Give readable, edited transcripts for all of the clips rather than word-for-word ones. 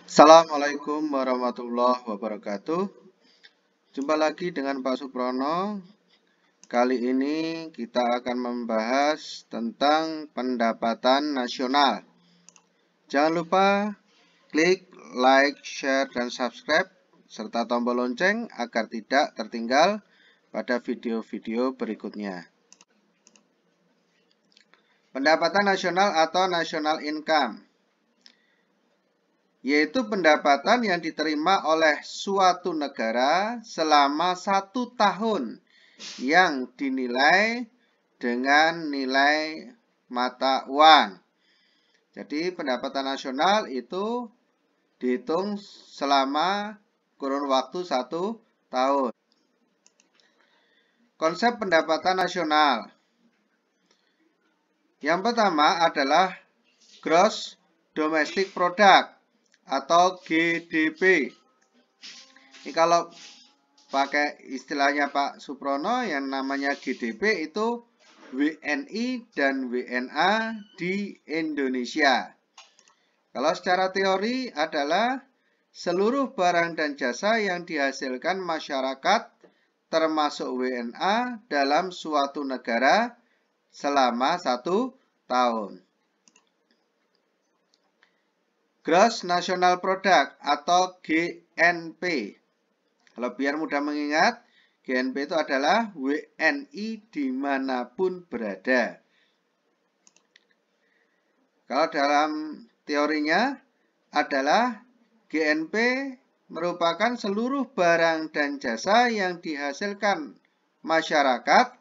Assalamualaikum warahmatullahi wabarakatuh. Jumpa lagi dengan Pak Suprono. Kali ini kita akan membahas tentang pendapatan nasional. Jangan lupa klik like, share, dan subscribe serta tombol lonceng agar tidak tertinggal pada video-video berikutnya. Pendapatan nasional atau national income yaitu pendapatan yang diterima oleh suatu negara selama 1 tahun yang dinilai dengan nilai mata uang. Jadi pendapatan nasional itu dihitung selama kurun waktu 1 tahun. Konsep pendapatan nasional. Yang pertama adalah Gross Domestic Product atau GDP. Ini kalau pakai istilahnya Pak Suprono yang namanya GDP itu WNI dan WNA di Indonesia. Kalau secara teori adalah seluruh barang dan jasa yang dihasilkan masyarakat termasuk WNA dalam suatu negara selama 1 tahun. Gross National Product atau GNP. Kalau biar mudah mengingat, GNP itu adalah WNI dimanapun berada. Kalau dalam teorinya adalah GNP merupakan seluruh barang dan jasa yang dihasilkan masyarakat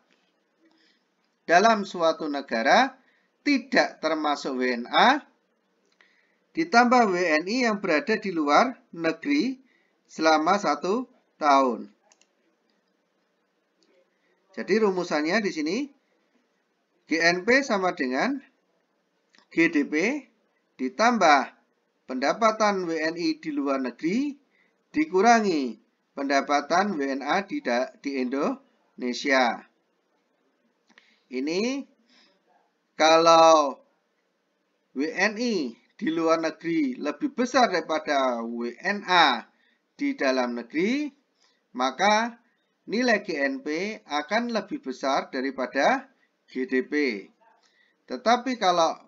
dalam suatu negara tidak termasuk WNA ditambah WNI yang berada di luar negeri selama 1 tahun. Jadi rumusannya di sini GNP sama dengan GDP ditambah pendapatan WNI di luar negeri dikurangi pendapatan WNA di Indonesia. Ini kalau WNI di luar negeri lebih besar daripada WNA di dalam negeri, maka nilai GNP akan lebih besar daripada GDP. Tetapi kalau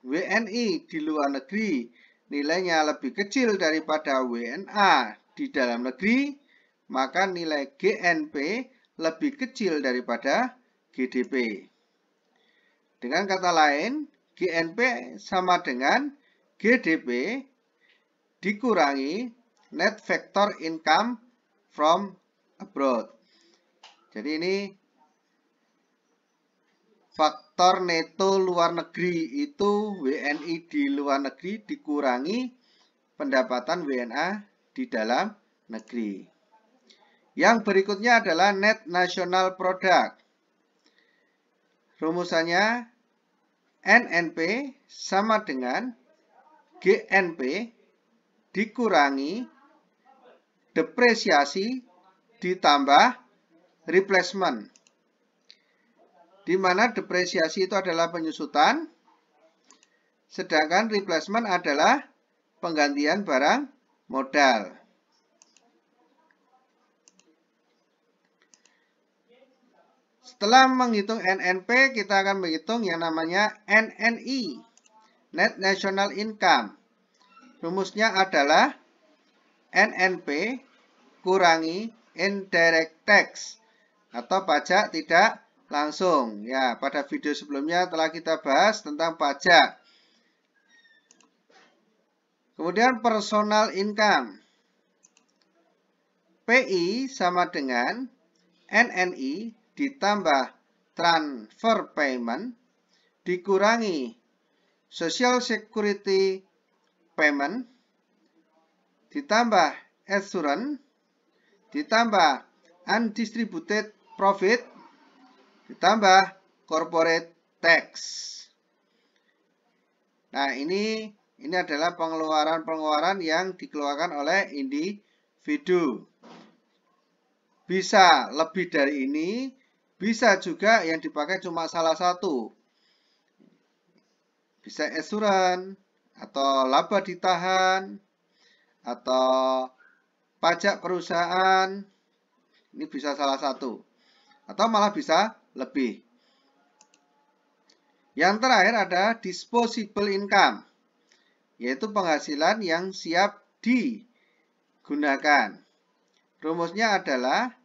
WNI di luar negeri nilainya lebih kecil daripada WNA di dalam negeri, maka nilai GNP lebih kecil daripada GDP. Dengan kata lain, GNP sama dengan GDP dikurangi net factor income from abroad. Jadi ini faktor neto luar negeri itu WNI di luar negeri dikurangi pendapatan WNA di dalam negeri. Yang berikutnya adalah net national product. Rumusannya NNP sama dengan GNP dikurangi depresiasi ditambah replacement. Di mana depresiasi itu adalah penyusutan, sedangkan replacement adalah penggantian barang modal. Setelah menghitung NNP, kita akan menghitung yang namanya NNI, Net National Income. Rumusnya adalah NNP kurangi indirect tax atau pajak tidak langsung. Ya, pada video sebelumnya telah kita bahas tentang pajak. Kemudian personal income. PI sama dengan NNI ditambah transfer payment dikurangi social security payment ditambah assurance ditambah undistributed profit ditambah corporate tax. Nah, ini adalah pengeluaran-pengeluaran yang dikeluarkan oleh individu. Bisa lebih dari ini, bisa juga yang dipakai cuma salah satu. Bisa assurance atau laba ditahan atau pajak perusahaan, ini bisa salah satu, atau malah bisa lebih. Yang terakhir ada disposable income, yaitu penghasilan yang siap digunakan. Rumusnya adalah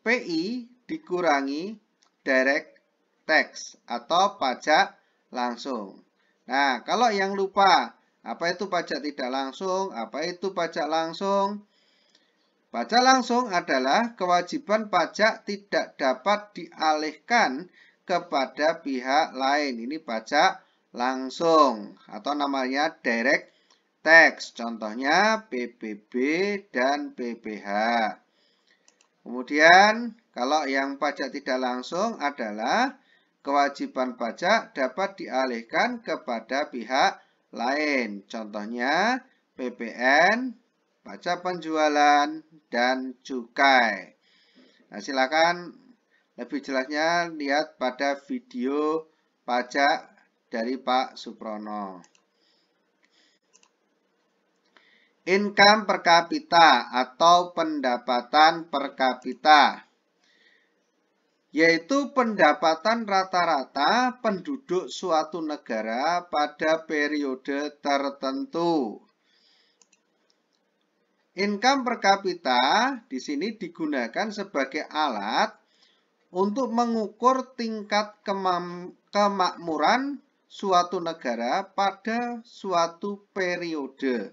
PI dikurangi direct tax atau pajak langsung. Nah, kalau yang lupa, apa itu pajak tidak langsung, apa itu pajak langsung? Pajak langsung adalah kewajiban pajak tidak dapat dialihkan kepada pihak lain. Ini pajak langsung atau namanya direct tax. Contohnya PPB dan PPh. Kemudian kalau yang pajak tidak langsung adalah kewajiban pajak dapat dialihkan kepada pihak lain. Contohnya PPN, pajak penjualan, dan cukai. Nah, silakan lebih jelasnya lihat pada video pajak dari Pak Suprono. Income per kapita atau pendapatan per kapita, yaitu pendapatan rata-rata penduduk suatu negara pada periode tertentu. Income per kapita di sini digunakan sebagai alat untuk mengukur tingkat kemakmuran suatu negara pada suatu periode.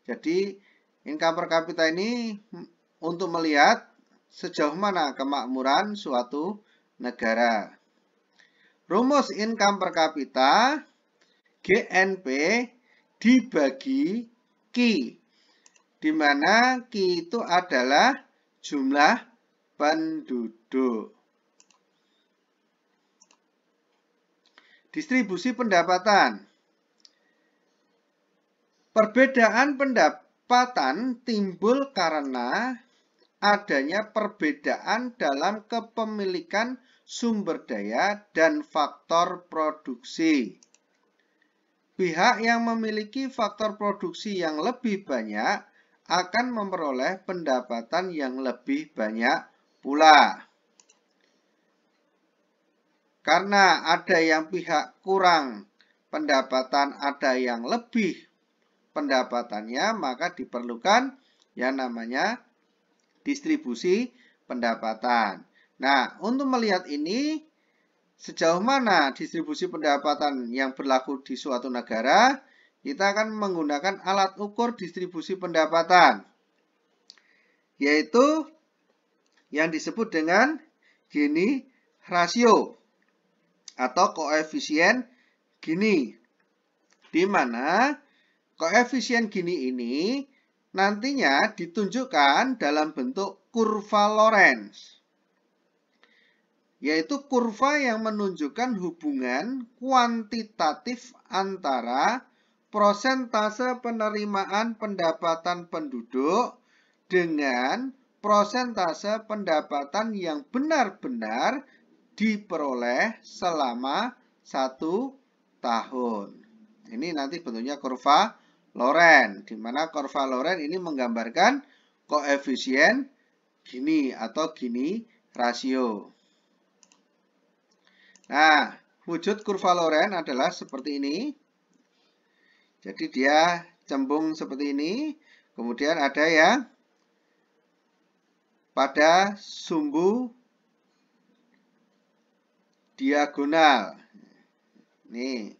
Jadi, income per kapita ini untuk melihat sejauh mana kemakmuran suatu negara. Rumus income per kapita, GNP dibagi Q, di mana Q itu adalah jumlah penduduk. Distribusi pendapatan. Perbedaan pendapatan timbul karena adanya perbedaan dalam kepemilikan sumber daya dan faktor produksi. Pihak yang memiliki faktor produksi yang lebih banyak akan memperoleh pendapatan yang lebih banyak pula. Karena ada yang pihak kurang pendapatan, ada yang lebih pendapatannya, maka diperlukan yang namanya distribusi pendapatan. Nah, untuk melihat ini, sejauh mana distribusi pendapatan yang berlaku di suatu negara, kita akan menggunakan alat ukur distribusi pendapatan, yaitu yang disebut dengan Gini rasio atau koefisien Gini, di mana koefisien Gini ini nantinya ditunjukkan dalam bentuk kurva Lorenz, yaitu kurva yang menunjukkan hubungan kuantitatif antara prosentase penerimaan pendapatan penduduk dengan prosentase pendapatan yang benar-benar diperoleh selama 1 tahun. Ini nanti bentuknya kurva Lorenz, di mana kurva Lorenz ini menggambarkan koefisien Gini atau Gini rasio. Nah, wujud kurva Lorenz adalah seperti ini. Jadi dia cembung seperti ini. Kemudian ada yang pada sumbu diagonal. Nih.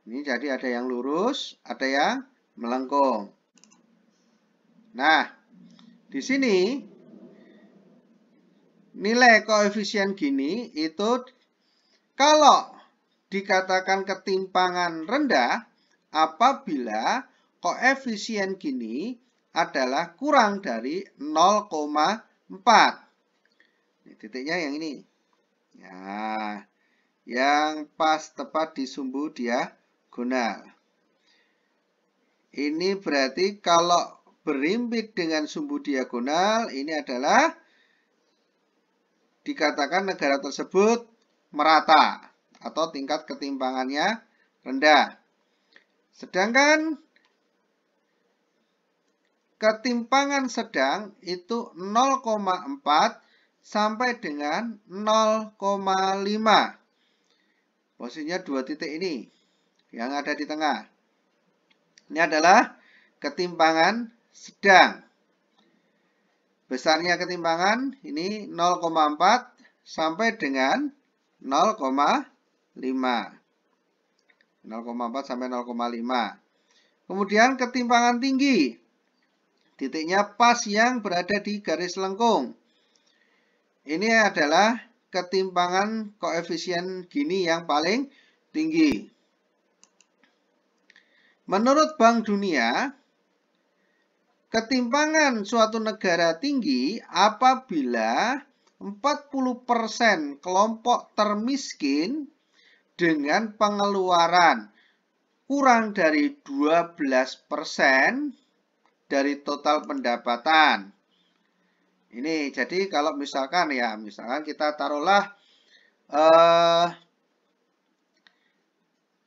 Ini jadi ada yang lurus, ada yang melengkung. Nah, di sini nilai koefisien Gini itu kalau dikatakan ketimpangan rendah apabila koefisien Gini adalah kurang dari 0,4. Titiknya yang ini. Ya, yang pas tepat di sumbu diagonal. Ini berarti kalau berimpit dengan sumbu diagonal, ini adalah dikatakan negara tersebut merata atau tingkat ketimpangannya rendah. Sedangkan ketimpangan sedang itu 0,4 sampai dengan 0,5. Posisinya dua titik ini yang ada di tengah. Ini adalah ketimpangan sedang. Besarnya ketimpangan ini 0,4 sampai dengan 0,5. 0,4 sampai 0,5. Kemudian ketimpangan tinggi. Titiknya pas yang berada di garis lengkung. Ini adalah ketimpangan koefisien Gini yang paling tinggi. Menurut Bank Dunia, ketimpangan suatu negara tinggi apabila 40% kelompok termiskin dengan pengeluaran kurang dari 12% dari total pendapatan. Ini jadi kalau misalkan kita taruhlah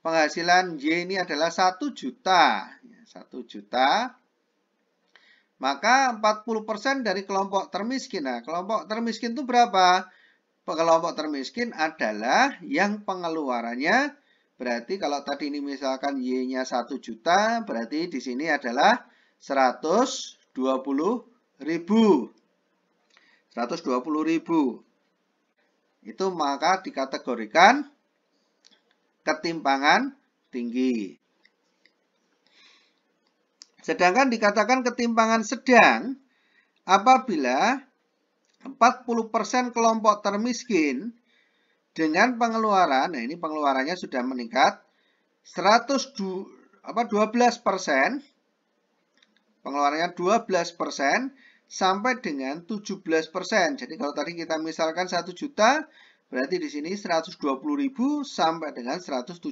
penghasilan Y ini adalah 1 juta. 1 juta. Maka 40% dari kelompok termiskin. Nah, kelompok termiskin itu berapa? Kelompok termiskin adalah yang pengeluarannya, berarti kalau tadi ini misalkan Y-nya 1 juta, berarti di sini adalah 120.000. 120.000. Itu maka dikategorikan ketimpangan tinggi. Sedangkan dikatakan ketimpangan sedang apabila 40% kelompok termiskin dengan pengeluaran, nah ini pengeluarannya sudah meningkat 12%, pengeluarannya 12% sampai dengan 17%. Jadi kalau tadi kita misalkan 1 juta, berarti di sini 120.000 sampai dengan 170.000.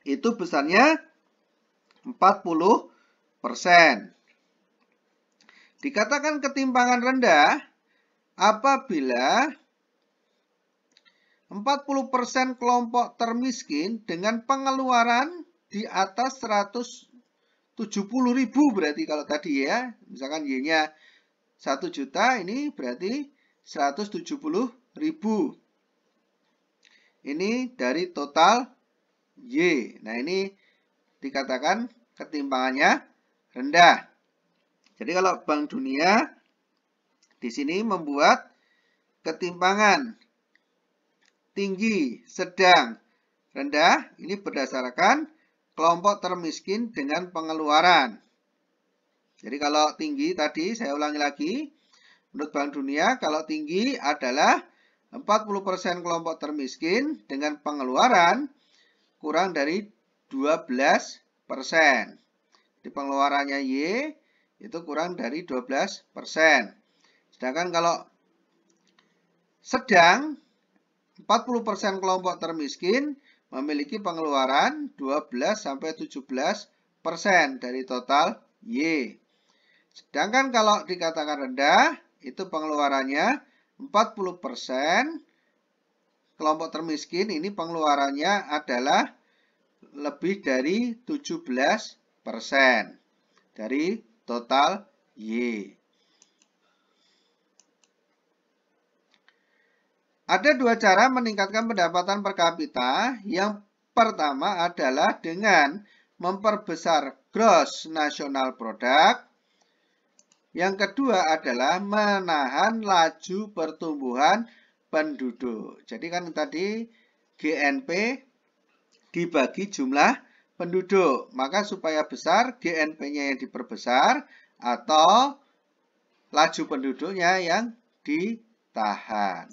Itu besarnya 40%. Dikatakan ketimpangan rendah apabila 40% kelompok termiskin dengan pengeluaran di atas 170.000, berarti kalau tadi ya, misalkan Y-nya 1 juta, ini berarti 170.000. Ini dari total Y. Nah, ini dikatakan ketimpangannya rendah. Jadi kalau Bank Dunia di sini membuat ketimpangan tinggi, sedang, rendah, ini berdasarkan kelompok termiskin dengan pengeluaran. Jadi kalau tinggi tadi, saya ulangi lagi, menurut Bank Dunia, kalau tinggi adalah 40% kelompok termiskin dengan pengeluaran kurang dari 12%. Di pengeluarannya Y itu kurang dari 12%. Sedangkan kalau sedang, 40% kelompok termiskin memiliki pengeluaran 12-17% dari total Y. Sedangkan kalau dikatakan rendah, itu pengeluarannya 40%. Kelompok termiskin ini pengeluarannya adalah lebih dari 17% dari total Y. Ada dua cara meningkatkan pendapatan per kapita. Yang pertama adalah dengan memperbesar gross national product. Yang kedua adalah menahan laju pertumbuhan penduduk. Jadi kan tadi GNP dibagi jumlah penduduk. Maka supaya besar, GNP-nya yang diperbesar atau laju penduduknya yang ditahan.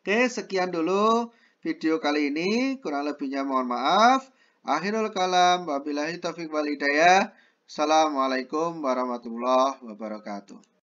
Oke, sekian dulu video kali ini. Kurang lebihnya mohon maaf. Akhirul kalam, wabillahi taufiq wal hidayah. Assalamualaikum warahmatullahi wabarakatuh.